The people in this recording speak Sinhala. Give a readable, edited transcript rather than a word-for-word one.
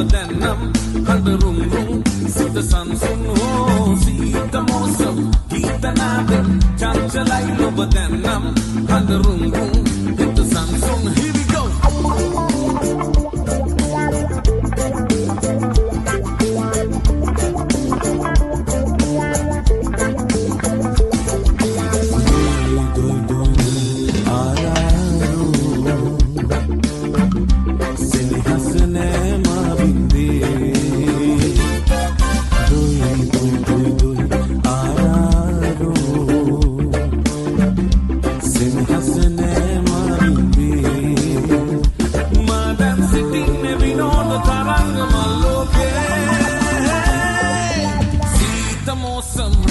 දැන්නම් හඳරුම් රුම් සිත සංසුන් හෝ සීත මෝසම් ගීත නාදෙන් චංචලයි ඔබ දැන්නම් හඳරුම් රුම් සිත සංසුන් here we go some